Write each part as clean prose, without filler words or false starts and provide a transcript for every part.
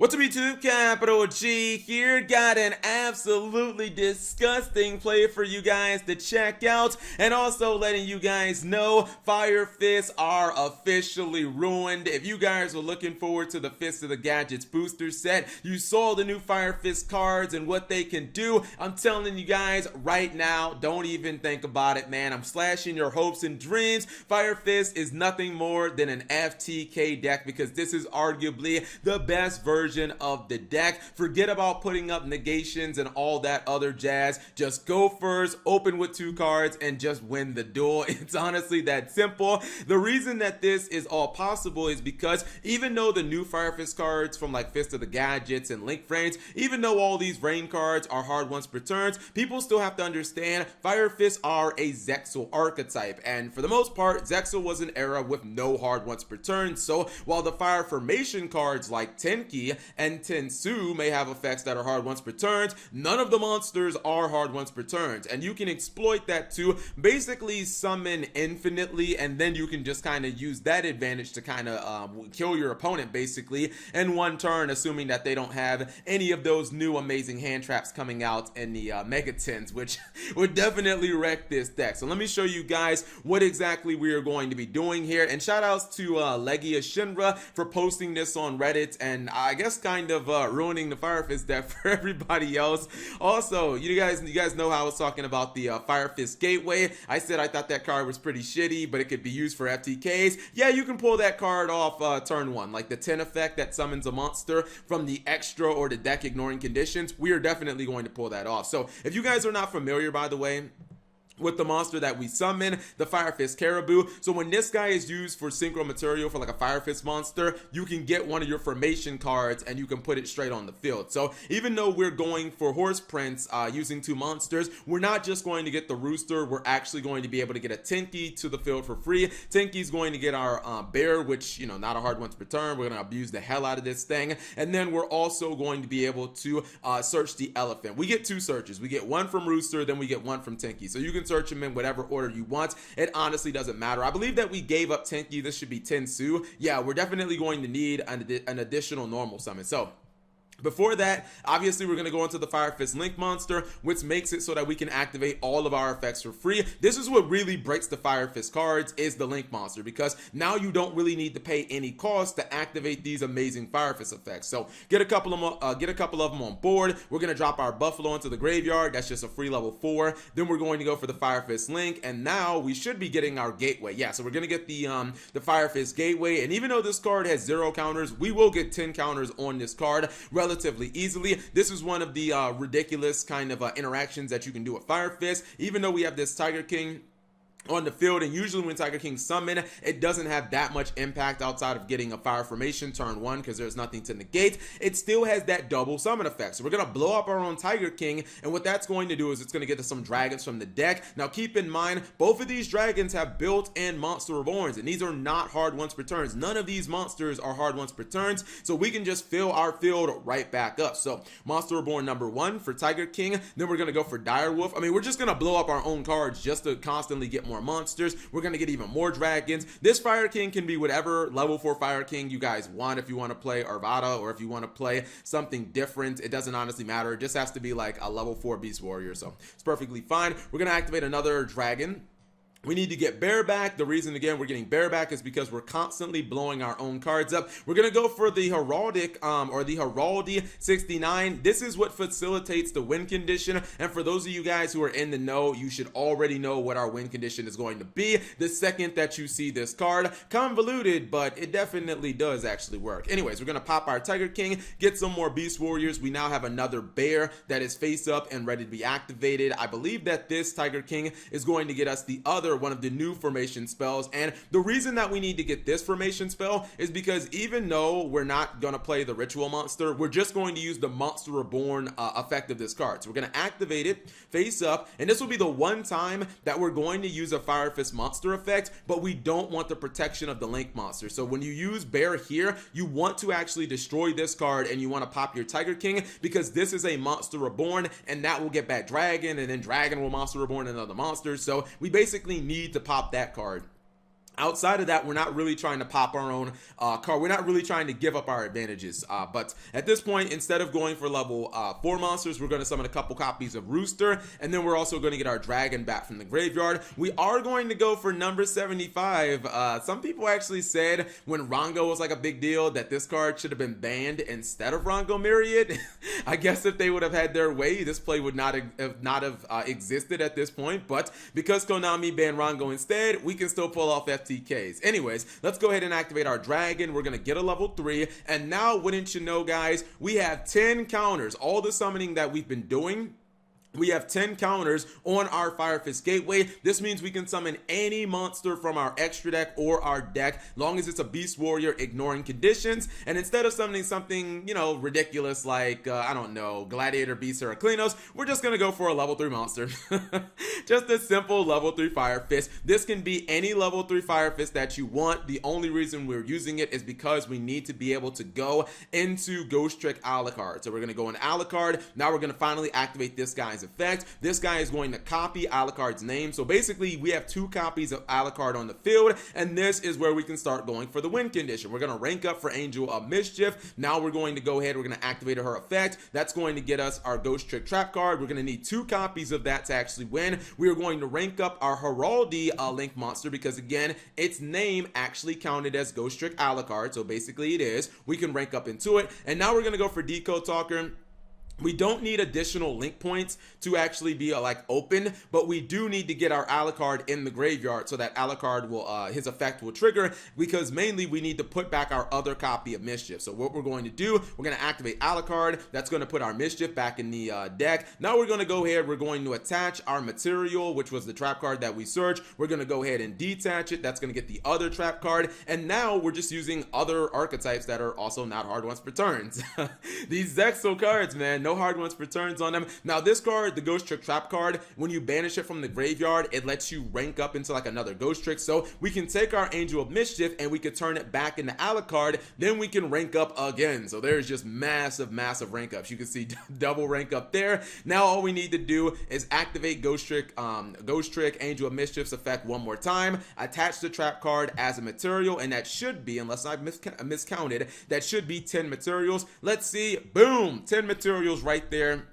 What's up YouTube, Capital G here, got an absolutely disgusting play for you guys to check out, and also letting you guys know Fire Fists are officially ruined. If you guys were looking forward to the Fist of the Gadgets booster set, you saw the new Fire Fist cards and what they can do. I'm telling you guys right now, don't even think about it, man. I'm slashing your hopes and dreams. Fire Fist is nothing more than an FTK deck because this is arguably the best version of the deck. Forget about putting up negations and all that other jazz. Just go first, open with 2 cards, and just win the duel. It's honestly that simple. The reason that this is all possible is because even though the new Fire Fist cards from like Fist of the Gadgets and Link Frames, even though all these rain cards are hard once per turns, people still have to understand Fire Fists are a Zexal archetype, and for the most part, Zexal was an era with no hard once per turn. So while the Fire Formation cards like Tenki and Tensu may have effects that are hard once per turns, none of the monsters are hard once per turns, and you can exploit that to basically summon infinitely, and then you can just kind of use that advantage to kind of kill your opponent basically in one turn, assuming that they don't have any of those new amazing hand traps coming out in the Megatins, which would definitely wreck this deck. So let me show you guys what exactly we are going to be doing here, and shout outs to Legia Shinra for posting this on Reddit, and I guess kind of ruining the Fire Fist deck for everybody else. Also, you guys know how I was talking about the Fire Fist Gateway. I said I thought that card was pretty shitty, but it could be used for FTKs. Yeah, you can pull that card off turn 1, like the 10 effect that summons a monster from the extra or the deck ignoring conditions. We are definitely going to pull that off. So if you guys are not familiar, by the way, with the monster that we summon, the Fire Fist Caribou. So when this guy is used for synchro material for like a Fire Fist monster, you can get one of your formation cards and you can put it straight on the field. So even though we're going for Horse Prince using 2 monsters, we're not just going to get the Rooster, we're actually going to be able to get a Tenki to the field for free. Tenki's going to get our Bear, which, you know, not a hard once per turn. We're going to abuse the hell out of this thing. And then we're also going to be able to search the Elephant. We get 2 searches. We get 1 from Rooster, then we get 1 from Tenki. So you can search them in whatever order you want. It honestly doesn't matter. I believe that we gave up Tenki. This should be Tensu. Yeah, we're definitely going to need an additional normal summon. So before that, obviously we're going to go into the Fire Fist Link monster, which makes it so that we can activate all of our effects for free. This is what really breaks the Fire Fist cards, is the Link monster, because now you don't really need to pay any cost to activate these amazing Fire Fist effects. So get a couple of them on board. We're going to drop our Buffalo into the graveyard. That's just a free level 4. Then we're going to go for the Fire Fist Link, and now we should be getting our Gateway. Yeah, so we're going to get the Fire Fist Gateway, and even though this card has 0 counters, we will get 10 counters on this card relatively easily. This is one of the ridiculous kind of interactions that you can do with Fire Fist. Even though we have this Tiger King on the field, and usually when Tiger King summon, it doesn't have that much impact outside of getting a Fire Formation turn 1 because there's nothing to negate. It still has that double summon effect. So we're going to blow up our own Tiger King, and what that's going to do is it's going to get us some dragons from the deck. Now keep in mind, both of these dragons have built-in Monster Reborns, and these are not hard once per turns. None of these monsters are hard once per turns, so we can just fill our field right back up. So Monster Reborn number 1 for Tiger King, then we're going to go for Direwolf. I mean, we're just going to blow up our own cards just to constantly get more monsters. We're going to get even more dragons. This Fire King can be whatever level 4 Fire King you guys want. If you want to play Arvada or if you want to play something different, it doesn't honestly matter. It just has to be like a level 4 Beast Warrior, so it's perfectly fine. We're going to activate another dragon. We need to get Bear back. The reason, again, we're getting Bear back is because we're constantly blowing our own cards up. We're going to go for the Heraldic, or the Heraldi 69. This is what facilitates the win condition. And for those of you guys who are in the know, you should already know what our win condition is going to be the second that you see this card. Convoluted, but it definitely does actually work. Anyways, we're going to pop our Tiger King, get some more Beast Warriors. We now have another Bear that is face up and ready to be activated. I believe that this Tiger King is going to get us the other one of the new formation spells, and the reason that we need to get this formation spell is because even though we're not going to play the ritual monster, we're just going to use the Monster Reborn effect of this card. So we're going to activate it face up, and this will be the one time that we're going to use a Fire Fist monster effect, but we don't want the protection of the Link monster. So when you use Bear here, you want to actually destroy this card, and you want to pop your Tiger King because this is a Monster Reborn, and that will get back Dragon, and then Dragon will Monster Reborn another monster. So we basically need to pop that card. Outside of that, we're not really trying to pop our own card. We're not really trying to give up our advantages. But at this point, instead of going for level 4 monsters, we're going to summon a couple copies of Rooster. And then we're also going to get our Dragon back from the graveyard. We are going to go for number 75. Some people actually said when Rongo was like a big deal that this card should have been banned instead of Rongo Myriad. I guess if they would have had their way, this play would not have existed at this point. But because Konami banned Rongo instead, we can still pull off FTKs. Anyways, let's go ahead and activate our Dragon. We're going to get a level 3. And now, wouldn't you know, guys, we have 10 counters. All the summoning that we've been doing, we have 10 counters on our Fire Fist Gateway. This means we can summon any monster from our extra deck or our deck, long as it's a Beast Warrior ignoring conditions. And instead of summoning something, you know, ridiculous like, I don't know, Gladiator Beast or Aklinos, we're just gonna go for a level 3 monster. Just a simple level 3 Fire Fist. This can be any level 3 Fire Fist that you want. The only reason we're using it is because we need to be able to go into Ghost Trick Alucard. So we're gonna go in Alucard. Now we're gonna finally activate this guy's effect. This guy is going to copy Alucard's name. So basically we have 2 copies of Alucard on the field, and this is where we can start going for the win condition. We're going to rank up for Angel of Mischief. Now we're going to go ahead, we're going to activate her effect. That's going to get us our Ghost Trick Trap card. We're going to need 2 copies of that to actually win. We are going to rank up our Heraldi Link monster because, again, its name actually counted as Ghost Trick Alucard, so basically it is. We can rank up into it, and now we're going to go for Decode Talker. We don't need additional link points to actually be like open, but we do need to get our Alucard in the graveyard so that Alucard will his effect will trigger, because mainly we need to put back our other copy of Mischief. So what we're going to do, we're going to activate Alucard. That's going to put our Mischief back in the deck. Now we're going to go ahead, we're going to attach our material, which was the trap card that we searched. We're going to go ahead and detach it. That's going to get the other trap card, and now we're just using other archetypes that are also not hard ones for turns. These Zexal cards, man, no hard ones for turns on them. Now this card, the Ghost Trick Trap card, when you banish it from the graveyard, it lets you rank up into like another Ghost Trick. So we can take our Angel of Mischief and we could turn it back into Alucard, then we can rank up again. So there's just massive rank ups. You can see double rank up there. Now all we need to do is activate Ghost Trick Angel of Mischief's effect one more time, attach the trap card as a material, and that should be, unless I've miscounted, that should be 10 materials. Let's see, boom, 10 materials right there.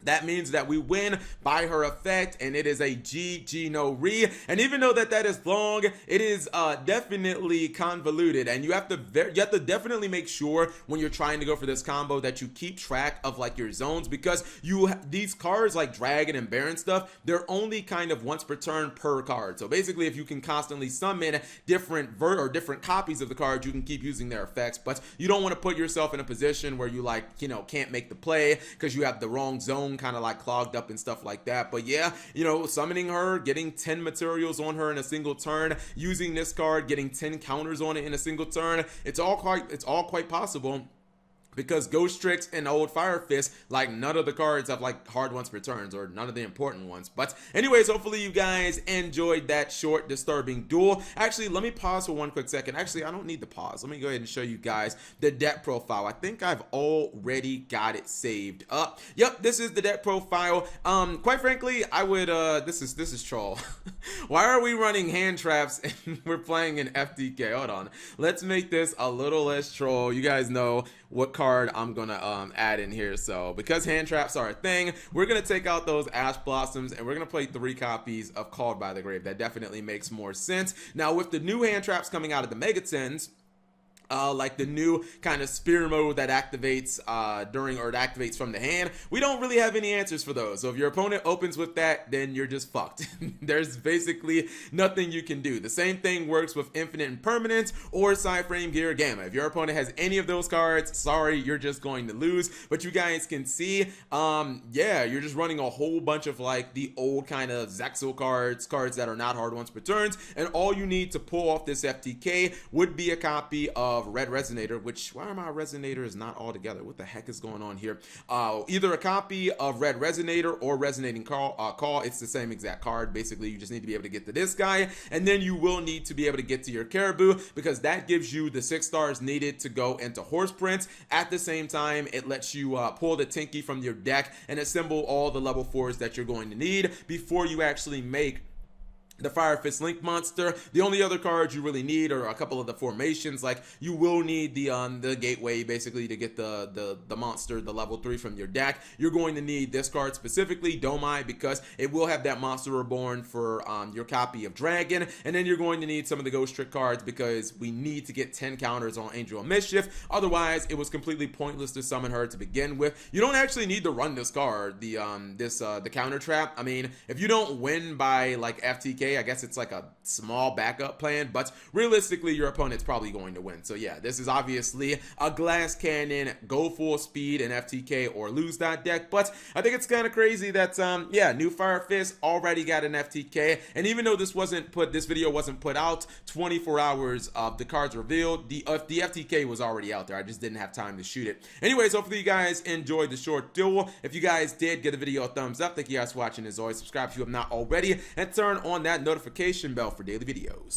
That means that we win by her effect, and it is a GG no re. And even though that is long, it is definitely convoluted, and you have to definitely make sure when you're trying to go for this combo that you keep track of like your zones, because these cards like Dragon and Baron stuff, they're only kind of once per turn per card. So basically, if you can constantly summon different copies of the card, you can keep using their effects. But you don't want to put yourself in a position where you like, you know, can't make the play because you have the wrong zone kind of like clogged up and stuff like that. But yeah, you know, summoning her, getting 10 materials on her in a single turn, using this card, getting 10 counters on it in a single turn, it's all quite possible. Because Ghost Tricks and Old Fire Fist, like none of the cards have like hard ones for turns, or none of the important ones. But anyways, hopefully you guys enjoyed that short disturbing duel. Actually, let me pause for one quick second. Actually, I don't need to pause. Let me go ahead and show you guys the deck profile. I think I've already got it saved up. Yep, this is the deck profile. Quite frankly, I would this is troll. Why are we running hand traps and we're playing an FTK? Hold on. Let's make this a little less troll. You guys know what card I'm gonna add in here. So because hand traps are a thing, we're gonna take out those Ash Blossoms and we're gonna play 3 copies of Called by the Grave. That definitely makes more sense. Now with the new hand traps coming out of the Megatens, like the new kind of spear mode that activates activates from the hand, we don't really have any answers for those. So if your opponent opens with that, then you're just fucked. There's basically nothing you can do. The same thing works with Infinite Impermanence or Psyframe Gear Gamma. If your opponent has any of those cards, sorry, you're just going to lose. But you guys can see, yeah, you're just running a whole bunch of like the old kind of Zexal cards that are not hard ones per turns, and all you need to pull off this FTK would be a copy of Red Resonator, which, why are my Resonators not all together? What the heck is going on here? Either a copy of Red Resonator or Resonating Call. It's the same exact card. Basically, you just need to be able to get to this guy, and then you will need to be able to get to your Caribou, because that gives you the 6 stars needed to go into Horse Prince. At the same time, it lets you pull the Tinky from your deck and assemble all the level 4s that you're going to need before you actually make the Fire Fist Link monster. The only other cards you really need are a couple of the formations. Like, you will need the gateway basically to get the monster, the level 3 from your deck. You're going to need this card specifically, Domai, because it will have that Monster Reborn for your copy of Dragon. And then you're going to need some of the Ghost Trick cards because we need to get 10 counters on Angel of Mischief. Otherwise, it was completely pointless to summon her to begin with. You don't actually need to run this card, the counter trap. I mean, if you don't win by like FTK, I guess it's like a small backup plan, but realistically your opponent's probably going to win. So yeah, this is obviously a glass cannon, go full speed in FTK or lose that deck. But I think it's kind of crazy that yeah, new Fire Fist already got an FTK, and even though this video wasn't put out 24 hours of the cards revealed, the FTK was already out there. I just didn't have time to shoot it. Anyways, hopefully you guys enjoyed the short duel. If you guys did, give the video a thumbs up. Thank you guys for watching. As always, subscribe if you have not already, and turn on that notification bell for daily videos.